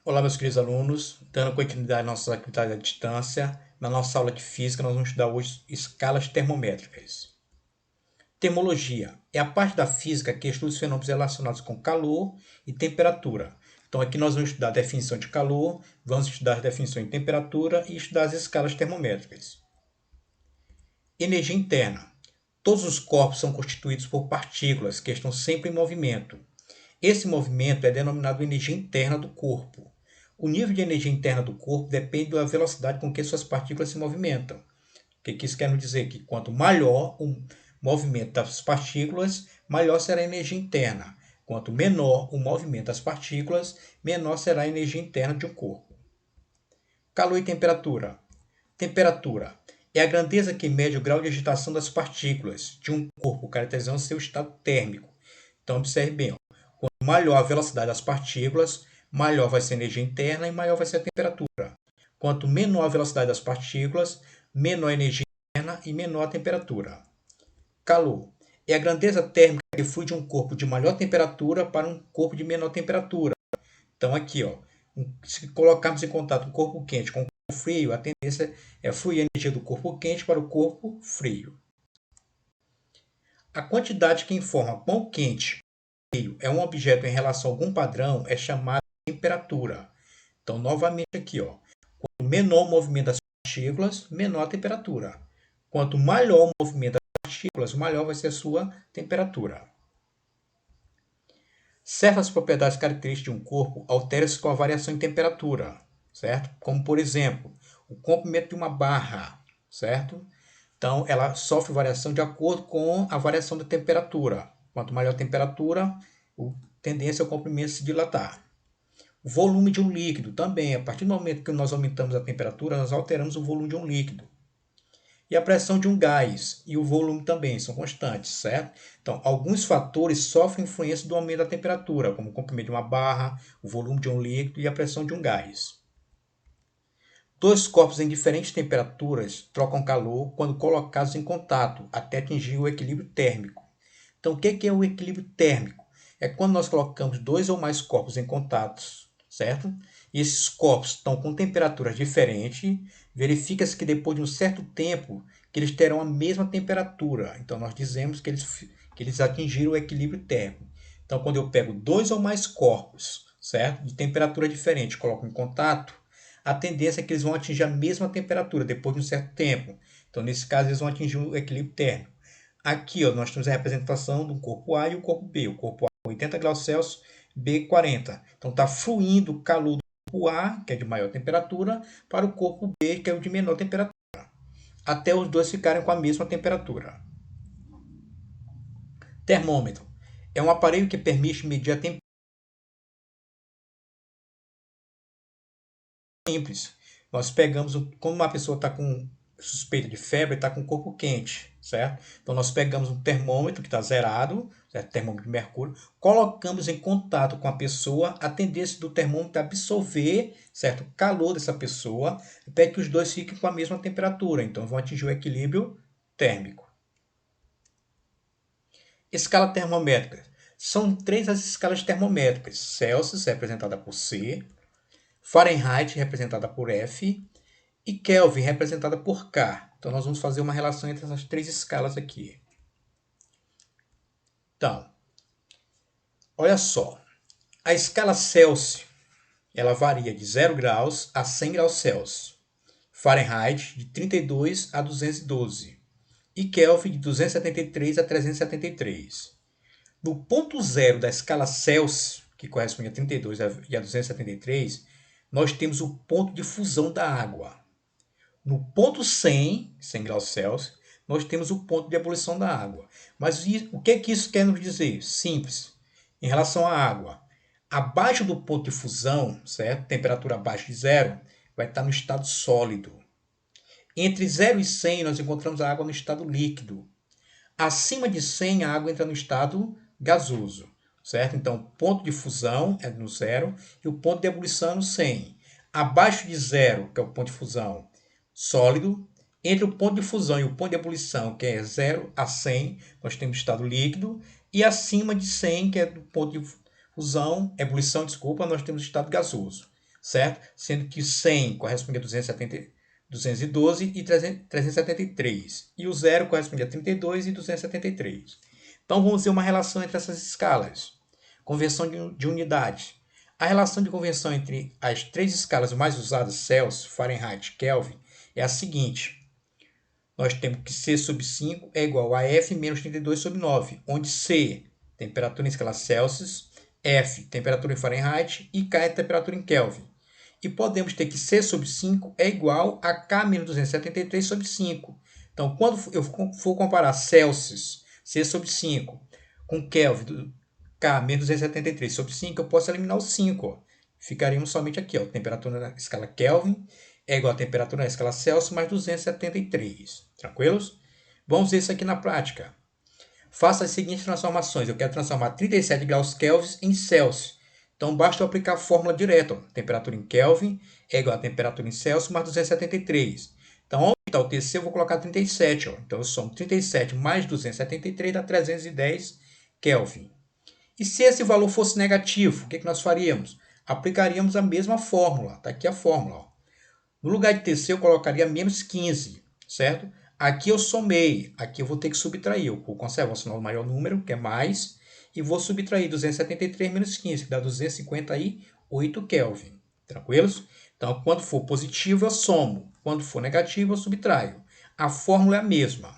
Olá, meus queridos alunos, dando continuidade às nossas atividades à distância, na nossa aula de física, nós vamos estudar hoje escalas termométricas. Termologia é a parte da física que estuda os fenômenos relacionados com calor e temperatura. Então, aqui nós vamos estudar a definição de calor, vamos estudar a definição de temperatura e estudar as escalas termométricas. Energia interna. Todos os corpos são constituídos por partículas que estão sempre em movimento. Esse movimento é denominado energia interna do corpo. O nível de energia interna do corpo depende da velocidade com que suas partículas se movimentam. O que isso quer dizer? Que quanto maior o movimento das partículas, maior será a energia interna. Quanto menor o movimento das partículas, menor será a energia interna de um corpo. Calor e temperatura. Temperatura é a grandeza que mede o grau de agitação das partículas de um corpo, caracterizando seu estado térmico. Então, observe bem. Quanto maior a velocidade das partículas, maior vai ser a energia interna e maior vai ser a temperatura. Quanto menor a velocidade das partículas, menor a energia interna e menor a temperatura. Calor é a grandeza térmica que flui de um corpo de maior temperatura para um corpo de menor temperatura. Então, aqui, se colocarmos em contato um corpo quente com um corpo frio, a tendência é fluir a energia do corpo quente para o corpo frio. A quantidade que informa quão quente é um objeto em relação a algum padrão é chamada de temperatura. Então, novamente aqui, quanto menor o movimento das partículas, menor a temperatura. Quanto maior o movimento das partículas, maior vai ser a sua temperatura. Certas propriedades características de um corpo alteram-se com a variação em temperatura, certo? Como, por exemplo, o comprimento de uma barra, certo? Então, ela sofre variação de acordo com a variação da temperatura. Quanto maior a temperatura, a tendência é o comprimento se dilatar. O volume de um líquido também, a partir do momento que nós aumentamos a temperatura, nós alteramos o volume de um líquido. E a pressão de um gás e o volume também são constantes, certo? Então, alguns fatores sofrem influência do aumento da temperatura, como o comprimento de uma barra, o volume de um líquido e a pressão de um gás. Dois corpos em diferentes temperaturas trocam calor quando colocados em contato, até atingir o equilíbrio térmico. Então, o que é o equilíbrio térmico? É quando nós colocamos dois ou mais corpos em contato, certo? E esses corpos estão com temperaturas diferentes, verifica-se que depois de um certo tempo que eles terão a mesma temperatura. Então, nós dizemos que eles atingiram o equilíbrio térmico. Então, quando eu pego dois ou mais corpos, certo? De temperatura diferente, coloco em contato, a tendência é que eles vão atingir a mesma temperatura depois de um certo tempo. Então, nesse caso, eles vão atingir o equilíbrio térmico. Aqui nós temos a representação do corpo A e o corpo B. O corpo A 80 graus Celsius, B 40. Então está fluindo o calor do corpo A, que é de maior temperatura, para o corpo B, que é o de menor temperatura, até os dois ficarem com a mesma temperatura. Termômetro é um aparelho que permite medir a temperatura. Simples. Nós pegamos, como uma pessoa está com suspeita de febre, está com o corpo quente, certo? Então nós pegamos um termômetro que está zerado, certo? Termômetro de mercúrio, colocamos em contato com a pessoa, a tendência do termômetro é absorver, certo? O calor dessa pessoa, até que os dois fiquem com a mesma temperatura, então vão atingir o equilíbrio térmico. Escala termométrica. São três as escalas termométricas. Celsius, representada por C, Fahrenheit, representada por F, e Kelvin, representada por K. Então, nós vamos fazer uma relação entre essas três escalas aqui. Então, olha só. A escala Celsius, ela varia de 0 graus a 100 graus Celsius. Fahrenheit, de 32 a 212. E Kelvin, de 273 a 373. No ponto zero da escala Celsius, que corresponde a 32 e a 273, nós temos o ponto de fusão da água. No ponto 100 graus Celsius, nós temos o ponto de ebulição da água. Mas o que é que isso quer nos dizer? Simples. Em relação à água, abaixo do ponto de fusão, certo? Temperatura abaixo de zero, vai estar no estado sólido. Entre 0 e 100, nós encontramos a água no estado líquido. Acima de 100, a água entra no estado gasoso, certo? Então, o ponto de fusão é no 0 e o ponto de ebulição é no 100. Abaixo de 0, que é o ponto de fusão, sólido. Entre o ponto de fusão e o ponto de ebulição, que é 0 a 100, nós temos estado líquido. E acima de 100, que é do ponto de fusão, ebulição, desculpa, nós temos estado gasoso. certo? Sendo que 100 corresponde a 212 e 373. E o 0 corresponde a 32 e 273. Então, vamos ver uma relação entre essas escalas. Conversão de unidades. A relação de conversão entre as três escalas mais usadas, Celsius, Fahrenheit e Kelvin, é a seguinte. Nós temos que C sobre 5 é igual a F menos 32 sobre 9, onde C, temperatura em escala Celsius, F, temperatura em Fahrenheit e K é temperatura em Kelvin. E podemos ter que C sobre 5 é igual a K menos 273 sobre 5. Então, quando eu for comparar Celsius, C sobre 5, com Kelvin, K menos 273 sobre 5, eu posso eliminar o 5. Ó. Ficaríamos somente aqui, ó, temperatura na escala Kelvin é igual a temperatura na escala Celsius mais 273. Tranquilos? Vamos ver isso aqui na prática. Faça as seguintes transformações. Eu quero transformar 37 graus Kelvin em Celsius. Então, basta eu aplicar a fórmula direta. Ó. Temperatura em Kelvin é igual a temperatura em Celsius mais 273. Então, ao aumentar o TC, eu vou colocar 37. Ó. Então, eu somo 37 mais 273 dá 310 Kelvin. E se esse valor fosse negativo, o que nós faríamos? Aplicaríamos a mesma fórmula. Está aqui a fórmula. Ó. No lugar de TC, eu colocaria menos 15, certo? Aqui eu somei, aqui eu vou ter que subtrair. Eu vou conservar o sinal do maior número, que é mais, e vou subtrair 273 menos 15, que dá 258 Kelvin. Tranquilos? Então, quando for positivo, eu somo. Quando for negativo, eu subtraio. A fórmula é a mesma.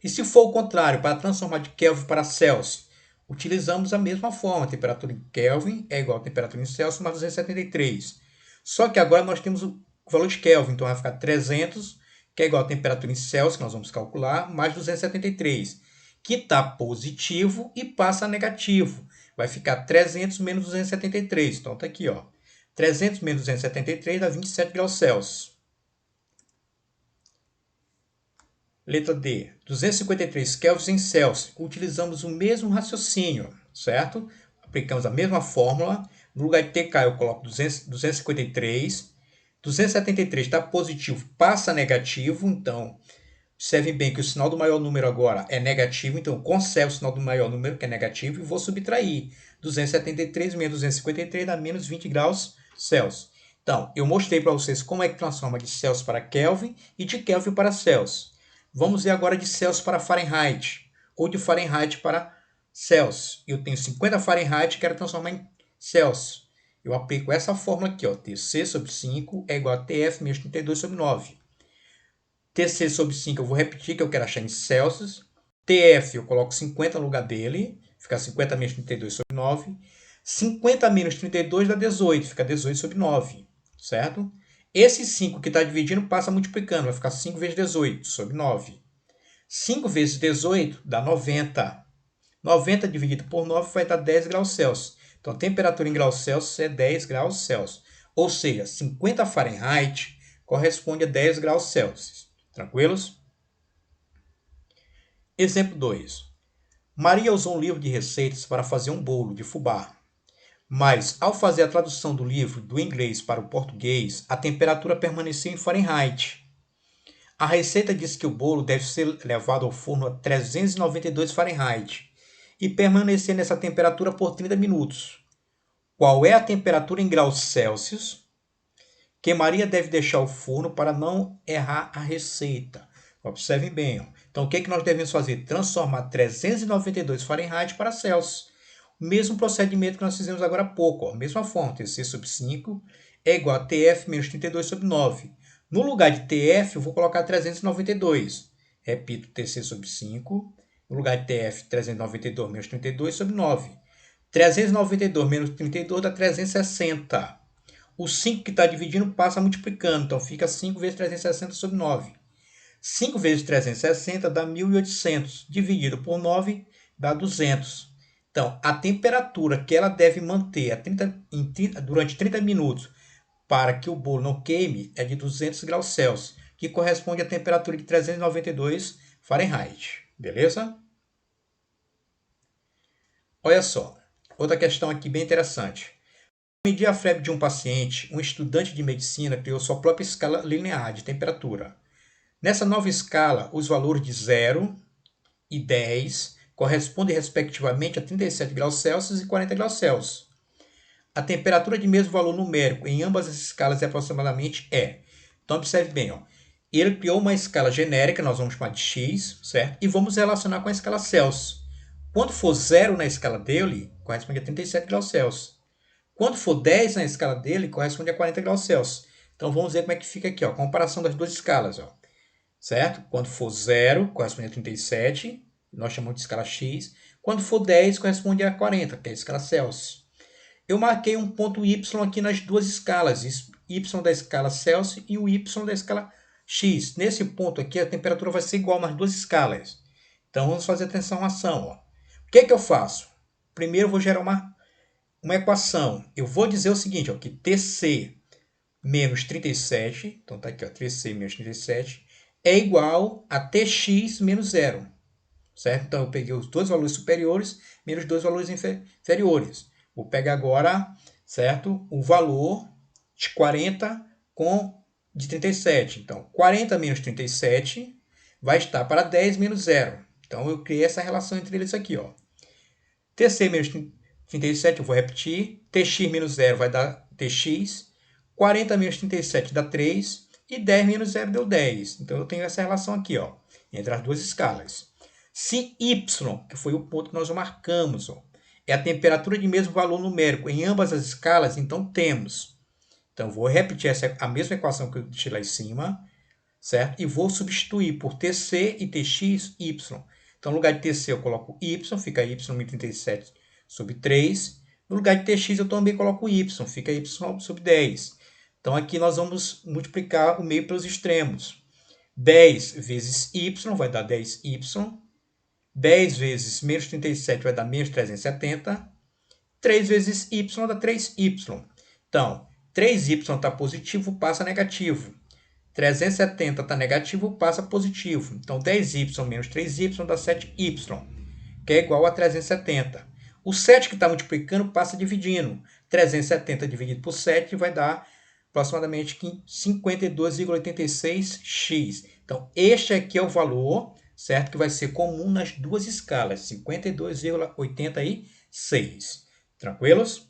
E se for o contrário, para transformar de Kelvin para Celsius, utilizamos a mesma fórmula. A temperatura em Kelvin é igual a temperatura em Celsius mais 273. Só que agora nós temos o valor de Kelvin, então vai ficar 300, que é igual a temperatura em Celsius, que nós vamos calcular, mais 273, que está positivo e passa a negativo. Vai ficar 300 menos 273. Então está aqui, ó. 300 menos 273 dá 27 graus Celsius. Letra D. 253 Kelvin em Celsius. Utilizamos o mesmo raciocínio, certo? Aplicamos a mesma fórmula. No lugar de TK eu coloco 253. 273 está positivo, passa negativo. Então, observem bem que o sinal do maior número agora é negativo. Então, eu conservo o sinal do maior número, que é negativo, e vou subtrair. 273 menos 253 dá menos 20 graus Celsius. Então, eu mostrei para vocês como é que transforma de Celsius para Kelvin e de Kelvin para Celsius. Vamos ver agora de Celsius para Fahrenheit, ou de Fahrenheit para Celsius. Eu tenho 50 Fahrenheit e quero transformar em Celsius. Eu aplico essa fórmula aqui, ó, TC sobre 5 é igual a TF menos 32 sobre 9. TC sobre 5 eu vou repetir, que eu quero achar em Celsius. TF eu coloco 50 no lugar dele, fica 50 menos 32 sobre 9. 50 menos 32 dá 18, fica 18 sobre 9, certo? Esse 5 que está dividindo passa multiplicando, vai ficar 5 vezes 18 sobre 9. 5 vezes 18 dá 90. 90 dividido por 9 vai dar 10 graus Celsius. Então, a temperatura em graus Celsius é 10 graus Celsius. Ou seja, 50 Fahrenheit corresponde a 10 graus Celsius. Tranquilos? Exemplo 2. Maria usou um livro de receitas para fazer um bolo de fubá. Mas, ao fazer a tradução do livro do inglês para o português, a temperatura permaneceu em Fahrenheit. A receita diz que o bolo deve ser levado ao forno a 392 Fahrenheit e permanecer nessa temperatura por 30 minutos. Qual é a temperatura em graus Celsius que Maria deve deixar o forno para não errar a receita? Observem bem. Ó. Então, o que nós devemos fazer? Transformar 392 Fahrenheit para Celsius. O mesmo procedimento que nós fizemos agora há pouco. Ó. Mesma forma, TC sobre 5 é igual a TF menos 32 sobre 9. No lugar de TF, eu vou colocar 392. Repito, TC sobre 5. No lugar de TF, 392 menos 32 sobre 9. 392 menos 32 dá 360. O 5 que está dividindo passa multiplicando. Então, fica 5 vezes 360 sobre 9. 5 vezes 360 dá 1.800. Dividido por 9 dá 200. Então, a temperatura que ela deve manter durante 30 minutos para que o bolo não queime é de 200 graus Celsius, que corresponde à temperatura de 392 Fahrenheit. Beleza? Olha só, outra questão aqui bem interessante. Para medir a febre de um paciente, um estudante de medicina criou sua própria escala linear de temperatura. Nessa nova escala, os valores de 0 e 10 correspondem respectivamente a 37 graus Celsius e 40 graus Celsius. a temperatura de mesmo valor numérico em ambas as escalas é aproximadamente é. Então, observe bem, ó. Ele criou uma escala genérica, nós vamos chamar de x, certo? E vamos relacionar com a escala Celsius. Quando for 0 na escala dele, corresponde a 37 graus Celsius. Quando for 10 na escala dele, corresponde a 40 graus Celsius. Então, vamos ver como é que fica aqui, ó. Comparação das duas escalas, ó. Certo? Quando for 0, corresponde a 37, nós chamamos de escala x. Quando for 10, corresponde a 40, que é a escala Celsius. Eu marquei um ponto y aqui nas duas escalas, y da escala Celsius e o y da escala x. Nesse ponto aqui, a temperatura vai ser igual nas duas escalas. Então, vamos fazer atenção à ação. Ó. O que eu faço? Primeiro, eu vou gerar uma equação. Eu vou dizer o seguinte, ó, que Tc menos 37, então está aqui, ó, Tc menos 37, é igual a Tx menos 0. Certo? Então, eu peguei os dois valores superiores menos dois valores inferiores. Vou pegar agora, certo? O valor de 40 com de 37. Então, 40 menos 37 vai estar para 10 menos 0. Então, eu criei essa relação entre eles aqui, ó. Tc menos 37, eu vou repetir. Tx menos 0 vai dar Tx. 40 menos 37 dá 3. E 10 menos 0 deu 10. Então, eu tenho essa relação aqui, ó, entre as duas escalas. Se y, que foi o ponto que nós marcamos, ó, é a temperatura de mesmo valor numérico em ambas as escalas, então temos. Então, vou repetir a mesma equação que eu deixei lá em cima, certo? E vou substituir por Tc e Tx, y. Então, no lugar de Tc eu coloco y, fica y 37 sobre 3. No lugar de Tx eu também coloco y, fica y sobre 10. Então, aqui nós vamos multiplicar o meio pelos extremos. 10 vezes y vai dar 10y. 10 vezes menos 37 vai dar menos 370. 3 vezes y dá 3y. Então, 3y está positivo, passa negativo. 370 está negativo, passa positivo. Então, 10y menos 3y dá 7y, que é igual a 370. O 7 que está multiplicando passa dividindo. 370 dividido por 7 vai dar aproximadamente 52,86x. Então, este aqui é o valor, certo? Que vai ser comum nas duas escalas, 52,86. Tranquilos?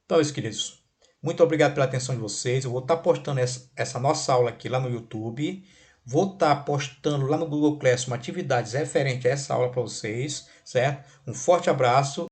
Então, meus queridos, muito obrigado pela atenção de vocês. Eu vou estar postando essa nossa aula aqui lá no YouTube. Vou estar postando lá no Google Classroom atividades referentes a essa aula para vocês, certo? Um forte abraço.